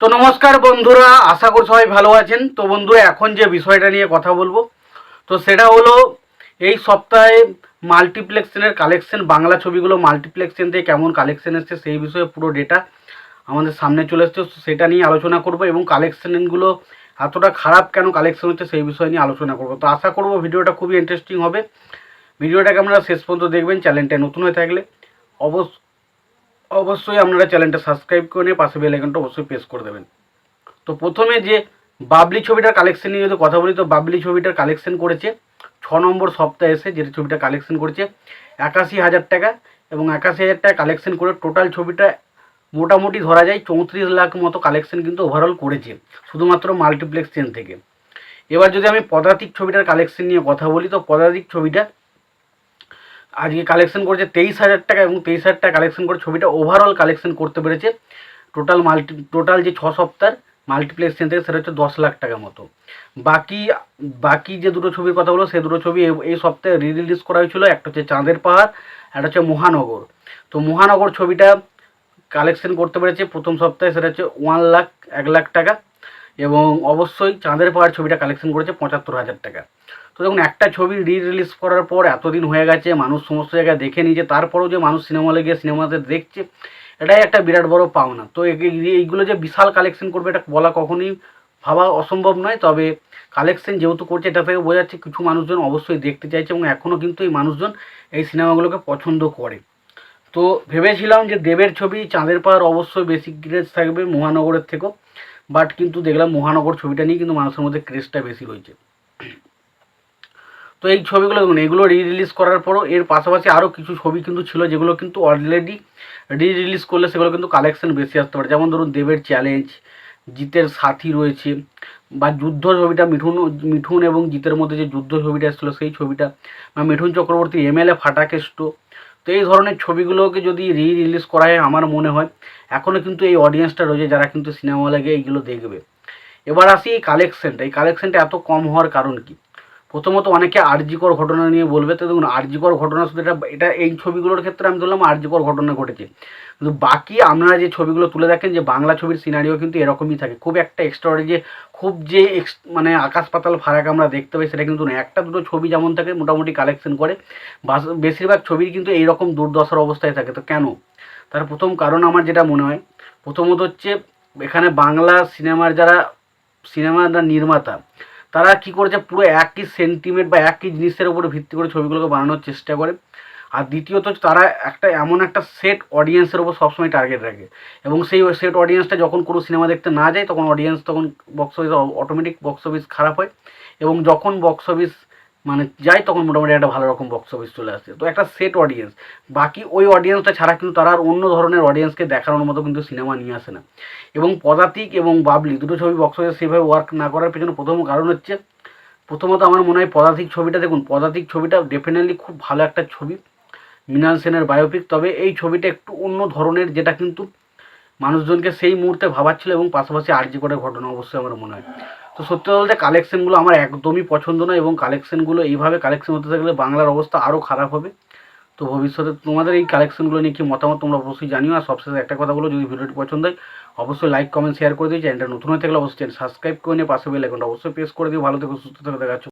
তো নমস্কার বন্ধুরা, আশা করি সবাই ভালো আছেন। তো বন্ধুরা, এখন যে বিষয়টা নিয়ে কথা বলবো তো সেটা হলো এই সপ্তাহে মাল্টিপ্লেক্সের কালেকশন, বাংলা ছবিগুলো মাল্টিপ্লেক্সেন থেকে কেমন কালেকশন এসছে সেই বিষয়ে পুরো ডেটা আমাদের সামনে চলে এসছে। সেটা নিয়ে আলোচনা করব এবং কালেকশনগুলো এতটা খারাপ কেন কালেকশন হচ্ছে সেই বিষয় নিয়ে আলোচনা করব। তো আশা করব ভিডিওটা খুবই ইন্টারেস্টিং হবে। ভিডিওটাকে আপনারা শেষ পর্যন্ত দেখবেন। চ্যানেলটা নতুন হয়ে থাকলে অবশ্যই আপনারা চ্যানেলটা সাবস্ক্রাইব করে নিয়ে পাশে বেল আইকনটা অবশ্যই প্রেস করে দেবেন। তো প্রথমে যে বাবলি ছবিটার কালেকশন নিয়ে যদি কথা বলি, তো বাবলি ছবিটার কালেকশন করেছে 6 নম্বর সপ্তাহে এসে, যেটা ছবিটা কালেকশন করেছে 81,000 টাকা। এবং 81,000 টাকা কালেকশন করে টোটাল ছবিটা মোটামুটি ধরা যায় 34 লাখ মতো কালেকশন কিন্তু ওভারঅল করেছে শুধুমাত্র মাল্টিপ্লেক্স চেন থেকে। এবার যদি আমি পদাতিক ছবিটার কালেকশন নিয়ে কথা বলি, তো পদাতিক ছবিটা আজকে কালেকশন করেছে 23,000 টাকা এবং 23,000 টাকা কালেকশন করে ছবিটা ওভারঅল কালেকশন করতে পেরেছে টোটাল যে 6 সপ্তাহ মাল্টিপ্লেক্স থেকে সেটা হচ্ছে 10 লাখ টাকা মতো। বাকি বাকি যে দুটো ছবির কথা বলো, সেই দুটো ছবি এই সপ্তাহে রিলিজ করা হয়েছিল। একটা হচ্ছে চাঁদের পাহাড়, একটা হচ্ছে মহানগর। তো মহানগর ছবিটা কালেকশন করতে পেরেছে প্রথম সপ্তাহে, সেটা হচ্ছে 1 লাখ টাকা। এবং অবশ্যই চাঁদের পাহাড় ছবিটা কালেকশন করেছে 75,000 টাকা। তো দেখুন, একটা ছবি রিলিজ করার পর এতদিন হয়ে গেছে, মানুষ সমস্ত জায়গায় দেখে নিয়েছে, তারপরেও যে মানুষ সিনেমা হলে গিয়ে সিনেমাতে দেখছে, এটাই একটা বিরাট বড় পাওনা। তো এইগুলো যে বিশাল কালেকশন করবে এটা বলা কখনোই ভাবা অসম্ভব নয়। তবে কালেকশন যেহেতু করছে, এটা থেকে বোঝা যাচ্ছে কিছু মানুষজন অবশ্যই দেখতে চাইছে এবং এখনও কিন্তু এই মানুষজন এই সিনেমাগুলোকে পছন্দ করে। তো ভেবেছিলাম যে দেবের ছবি চাঁদের পাহাড় অবশ্যই বেশি ক্রেজ থাকবে মহানগরের থেকেও, বাট কিন্তু দেখলাম মহানগর ছবিটা নিয়ে কিন্তু মানুষের মধ্যে ক্রেজটা বেশি রয়েছে। তো এই ছবিগুলো দেখুন, এগুলো রিলিজ করার পরও এর পাশাপাশি আরও কিছু ছবি কিন্তু ছিল যেগুলো কিন্তু অলরেডি রিলিজ করলে সেগুলো কিন্তু কালেকশন বেশি আসতে পারে। যেমন ধরুন দেবের চ্যালেঞ্জ, জিতের সাথী রয়েছে, বা যুদ্ধ ছবিটা মিঠুন এবং জিতের মধ্যে যে যুদ্ধ ছবিটা এসেছিলো সেই ছবিটা, বা মিঠুন চক্রবর্তী এমএলএ ফাটাকেষ্ট। তো এই ধরনের ছবিগুলোকে যদি রিলিজ করা হয়, আমার মনে হয় এখনও কিন্তু এই অডিয়েন্সটা রয়েছে যারা কিন্তু সিনেমা হলে গিয়ে এইগুলো দেখবে। এবার আসি এই কালেকশনটা এত কম হওয়ার কারণ কি। প্রথমত অনেকে আরজিকর ঘটনা নিয়ে বলবে। তো দেখুন, আরজিকর ঘটনা শুধু এটা এই ছবিগুলোর ক্ষেত্রে আমি ধরলাম আরজিকর ঘটনা ঘটেছে, কিন্তু বাকি আপনারা যে ছবিগুলো তুলে দেখেন যে বাংলা ছবির সিনারিও কিন্তু এরকমই থাকে। খুব একটা এক্সট্রাঅর্ডিনারি যে খুব যে মানে আকাশ পাতাল ফারাক আমরা দেখতে পাই সেটা কিন্তু না। একটা দুটো ছবি যেমন থাকে মোটামুটি কালেকশন করে, বেশিরভাগ ছবির কিন্তু এইরকম দুর্দশার অবস্থায় থাকে। তো কেন? তার প্রথম কারণ আমার যেটা মনে হয়, প্রথমত হচ্ছে এখানে বাংলা সিনেমার নির্মাতা তারা কি করেছে, পুরো একই সেন্টিমেন্ট বা একই জিনিসের উপরে ভিত্তি করে ছবিগুলোকে বানানোর চেষ্টা করে। আর দ্বিতীয়ত তারা এমন একটা সেট অডিয়েন্সের উপর সবসময় টার্গেট রাখে, এবং সেই সেট অডিয়েন্সটা যখন কোনো সিনেমা দেখতে না যায় তখন box office automatic box office খারাপ হয়, এবং যখন বক্স অফিস মানে যায় তখন মোটামুটি একটা ভালো রকম বক্স অফিস চলে আসে। তো একটা সেট অডিয়েন্স, বাকি ওই অডিয়েন্সটা ছাড়া কিন্তু তারা আর অন্য ধরনের অডিয়েন্সকে দেখানোর মতো কিন্তু সিনেমা নিয়ে আসে না। এবং পদাতিক এবং বাবলি দুটো ছবি বক্স অফিসে সেভাবে ওয়ার্ক না করার পেছনে প্রথম কারণ হচ্ছে, প্রথমত আমার মনে হয় পদাতিক ছবিটা, দেখুন পদাতিক ছবিটা ডেফিনেটলি খুব ভালো একটা ছবি, মৃণাল সেনের বায়োপিক। তবে এই ছবিটা একটু অন্য ধরনের, যেটা কিন্তু মানুষজনকে সেই মুহূর্তে ভাবাচ্ছিল, এবং পাশাপাশি আরজি করের ঘটনা অবশ্যই আমার মনে হয়। তো সত্যি বলতে কালেকশনগুলো আমার একদমই পছন্দ নয়, এবং কালেকশনগুলো এইভাবে কালেকশন হতে থাকলে বাংলার অবস্থা আরও খারাপ হবে। তো ভবিষ্যতে তোমাদের এই কালেকশনগুলো নিয়ে কি মতামত তোমরা অবশ্যই জানিও। আর সবশেষে একটা কথা বলো, যদি ভিডিওটি পছন্দ হয় অবশ্যই লাইক কমেন্ট শেয়ার করে দিও। চ্যানেলটা নতুন হয়ে থাকলে অবশ্যই চ্যানেল সাবস্ক্রাইব করে নিয়ে পাশে বেল আইকনটা অবশ্যই প্রেস করে দিও। ভালো থেকো, সুস্থ থেকো, দেখা হচ্ছে।